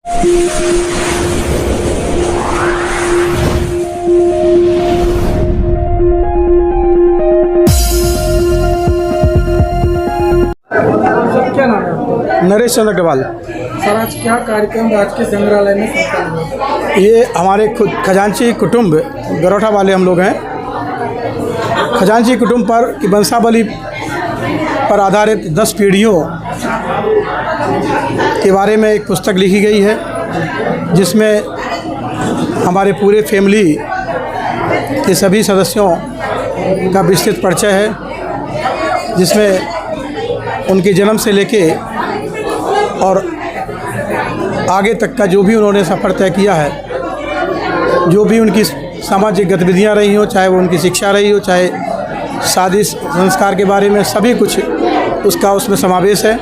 क्या नाम है आपका? नरेश चंद्र अग्रवाल। सर आज क्या कार्यक्रम राजकीय संग्रहालय में संपन्न हुआ? ये हमारे खुद खजांची कुटुंब गरोठा वाले हम लोग हैं। खजांची कुटुंब पर की वंशावली पर आधारित 10 पीढ़ियों के बारे में एक पुस्तक लिखी गई है, जिसमें हमारे पूरे फैमिली के सभी सदस्यों का विस्तृत परिचय है, जिसमें उनके जन्म से लेके और आगे तक का जो भी उन्होंने सफ़र तय किया है, जो भी उनकी सामाजिक गतिविधियां रही हो, चाहे वो उनकी शिक्षा रही हो, चाहे शादी संस्कार के बारे में, सभी कुछ उसका उसमें समावेश है।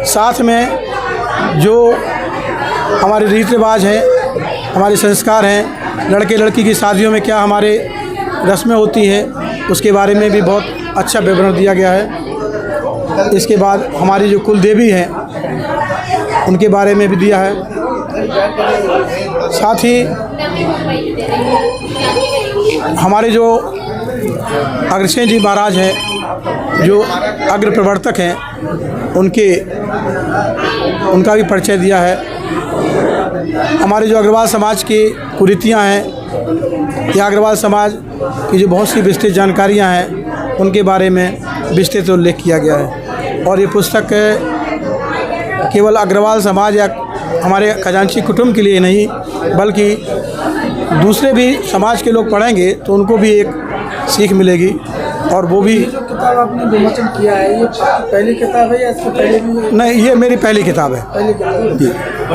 साथ में जो हमारे रीति रिवाज हैं, हमारे संस्कार हैं, लड़के लड़की की शादियों में क्या हमारे रस्में होती हैं, उसके बारे में भी बहुत अच्छा विवरण दिया गया है। इसके बाद हमारी जो कुल देवी हैं उनके बारे में भी दिया है। साथ ही हमारे जो अग्रसेन जी महाराज हैं, जो अग्र प्रवर्तक हैं, उनका भी परिचय दिया है। हमारे जो अग्रवाल समाज की कुरीतियाँ हैं या अग्रवाल समाज की जो बहुत सी विस्तृत जानकारियाँ हैं, उनके बारे में विस्तृत उल्लेख किया गया है। और ये पुस्तक केवल अग्रवाल समाज या हमारे खजांची कुटुंब के लिए नहीं, बल्कि दूसरे भी समाज के लोग पढ़ेंगे तो उनको भी एक सीख मिलेगी। और वो भी जो किताब आपने विमोचन किया है, ये पहली किताब है या इससे पहले भी? नहीं, ये मेरी पहली किताब है। पहली किताब जी।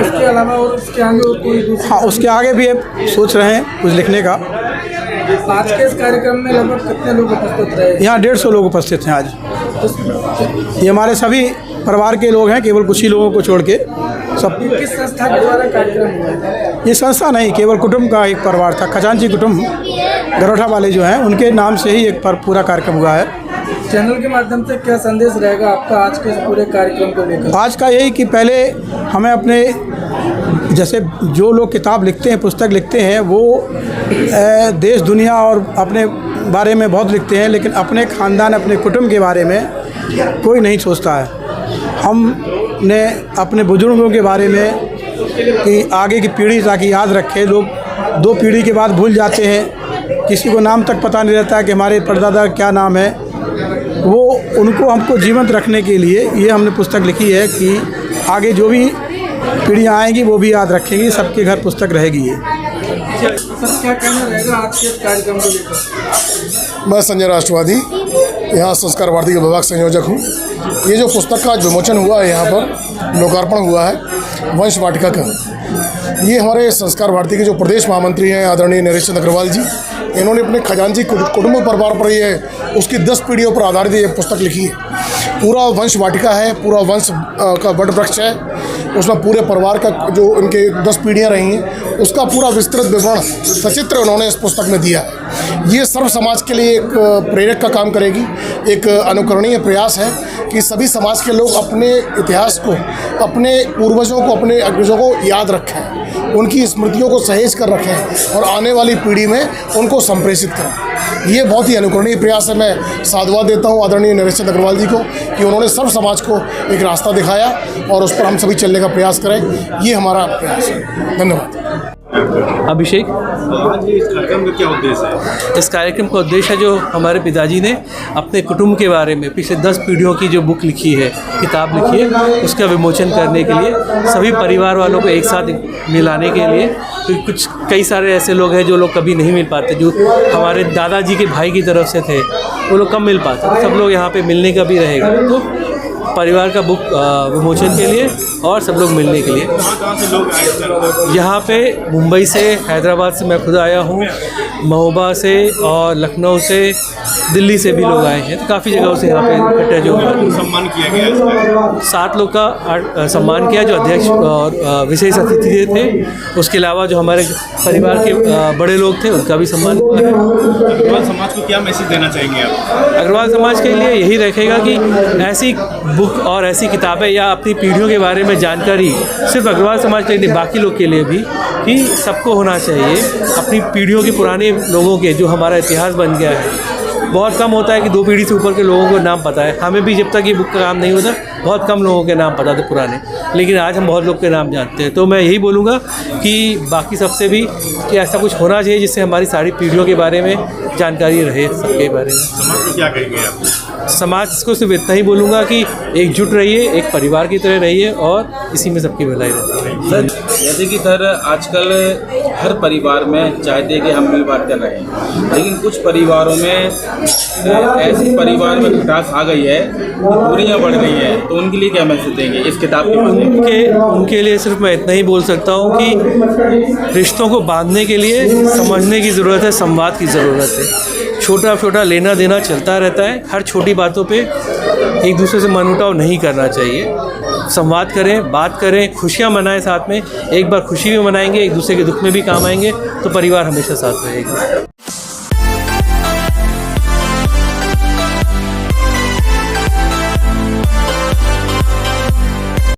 इसके अलावा और इसके आगे और कोई दूसरी? हाँ, उसके आगे भी सोच रहे हैं कुछ लिखने का। आज के इस कार्यक्रम में लगभग कितने लोग उपस्थित रहे? यहाँ 150 लोग उपस्थित हैं आज। ये हमारे सभी परिवार के लोग हैं, केवल कुछ ही लोगों को छोड़ के सब। किस संस्था के द्वारा कार्यक्रम हुआ? ये संस्था नहीं, केवल कुटुंब का एक परिवार था। खजांची कुटुंब गरोठा वाले जो हैं, उनके नाम से ही एक पूरा कार्यक्रम हुआ है। चैनल के माध्यम से क्या संदेश रहेगा आपका आज के इस पूरे कार्यक्रम को लेकर? आज का यही कि पहले हमें अपने, जैसे जो लोग किताब लिखते हैं, पुस्तक लिखते हैं, वो देश दुनिया और अपने बारे में बहुत लिखते हैं, लेकिन अपने ख़ानदान, अपने कुटुंब के बारे में कोई नहीं सोचता है। हमने अपने बुजुर्गों के बारे में कि आगे की पीढ़ी ताकि याद रखे, लोग 2 पीढ़ी के बाद भूल जाते हैं, किसी को नाम तक पता नहीं रहता है कि हमारे परदादा क्या नाम है। वो उनको हमको जीवंत रखने के लिए ये हमने पुस्तक लिखी है कि आगे जो भी पीढ़ियाँ आएंगी वो भी याद रखेंगी, सबके घर पुस्तक रहेगी। ये सर क्या कहना रहेगा आज के कार्यक्रम को लेकर? मैं संजय राष्ट्रवादी, यहाँ संस्कार भारती के विभाग संयोजक हूँ। ये जो पुस्तक का विमोचन हुआ है, यहाँ पर लोकार्पण हुआ है वंश वाटिका का, ये हमारे संस्कार भारती के जो प्रदेश महामंत्री हैं आदरणीय नरेश चंद्र अग्रवाल जी, इन्होंने अपने खजांची कुटुंब परिवार पर ये उसकी 10 पीढ़ियों पर आधारित ये पुस्तक लिखी है। पूरा वंश वाटिका है, पूरा वंश का वट वृक्ष है, उसमें पूरे परिवार का जो उनके 10 पीढ़ियाँ रही हैं उसका पूरा विस्तृत विवरण सचित्र उन्होंने इस पुस्तक में दिया है। ये सर्व समाज के लिए एक प्रेरक का काम करेगी, एक अनुकरणीय प्रयास है कि सभी समाज के लोग अपने इतिहास को, अपने पूर्वजों को, अपने अग्रजों को याद रखें, उनकी स्मृतियों को सहेज कर रखें और आने वाली पीढ़ी में उनको संप्रेषित करें। ये बहुत ही अनुकरणीय प्रयास है। मैं साधुवाद देता हूँ आदरणीय नरेश चंद्र अग्रवाल जी को कि उन्होंने सर्व समाज को एक रास्ता दिखाया और उस पर हम सभी चलने का प्रयास करें। ये हमारा प्रयास है। धन्यवाद। अभिषेक, इस कार्यक्रम का क्या उद्देश्य है? इस कार्यक्रम का उद्देश्य है जो हमारे पिताजी ने अपने कुटुंब के बारे में पिछले 10 पीढ़ियों की जो बुक लिखी है, किताब लिखी है, उसका विमोचन करने के लिए, सभी परिवार वालों को एक साथ मिलाने के लिए। तो कई सारे ऐसे लोग हैं जो लोग कभी नहीं मिल पाते, जो हमारे दादाजी के भाई की तरफ से थे, वो लोग कम मिल पाते, सब लोग यहाँ पे मिलने का भी रहेगा। तो परिवार का बुक विमोचन के लिए और सब लोग मिलने के लिए। कहाँ से लोग आए? यहाँ पे मुंबई से, हैदराबाद से मैं खुद आया हूँ, महोबा से और लखनऊ से, दिल्ली से भी लोग आए हैं। तो काफ़ी जगहों से यहाँ पे इकट्ठे जो सम्मान किया गया। 7 लोग का सम्मान किया, जो अध्यक्ष और विशेष अतिथि थे। उसके अलावा जो हमारे परिवार के बड़े लोग थे उनका भी सम्मान किया है। अग्रवाल समाज को क्या मैसेज देना चाहेंगे आप? अग्रवाल समाज के लिए यही रखेगा कि ऐसी बुक और ऐसी किताबें या अपनी पीढ़ियों के बारे में जानकारी सिर्फ अग्रवाल समाज के लिए नहीं, बाकी लोग के लिए भी, कि सबको होना चाहिए अपनी पीढ़ियों के पुराने लोगों के, जो हमारा इतिहास बन गया है। बहुत कम होता है कि 2 पीढ़ी से ऊपर के लोगों को नाम पता है। हमें भी जब तक ये बुक का काम नहीं होता, बहुत कम लोगों के नाम पता थे पुराने, लेकिन आज हम बहुत लोग के नाम जानते हैं। तो मैं यही बोलूँगा कि बाकी सबसे भी कि ऐसा कुछ होना चाहिए जिससे हमारी सारी पीढ़ियों के बारे में जानकारी रहे, सबके बारे में। समाज को क्या कहेंगे आप? समाज को सिर्फ इतना ही बोलूँगा कि एकजुट रहिए, एक परिवार की तरह रहिए और इसी में सबकी भलाई रहती है। सर, जैसे कि सर आजकल हर परिवार में चाहते हैं कि हम मिल बांट कर रहें, लेकिन कुछ परिवारों में ऐसे परिवार में खटास आ गई है, दूरियां बढ़ गई हैं, तो उनके लिए क्या मैसेज देंगे इस किताब के माध्यम? उनके लिए सिर्फ मैं इतना ही बोल सकता हूँ कि रिश्तों को बांधने के लिए समझने की ज़रूरत है, संवाद की ज़रूरत है। छोटा छोटा लेना देना चलता रहता है, हर छोटी बातों पे एक दूसरे से मनमुटाव नहीं करना चाहिए। संवाद करें, बात करें, खुशियाँ मनाएं साथ में। एक बार खुशी भी मनाएंगे, एक दूसरे के दुख में भी काम आएंगे, तो परिवार हमेशा साथ रहेगा।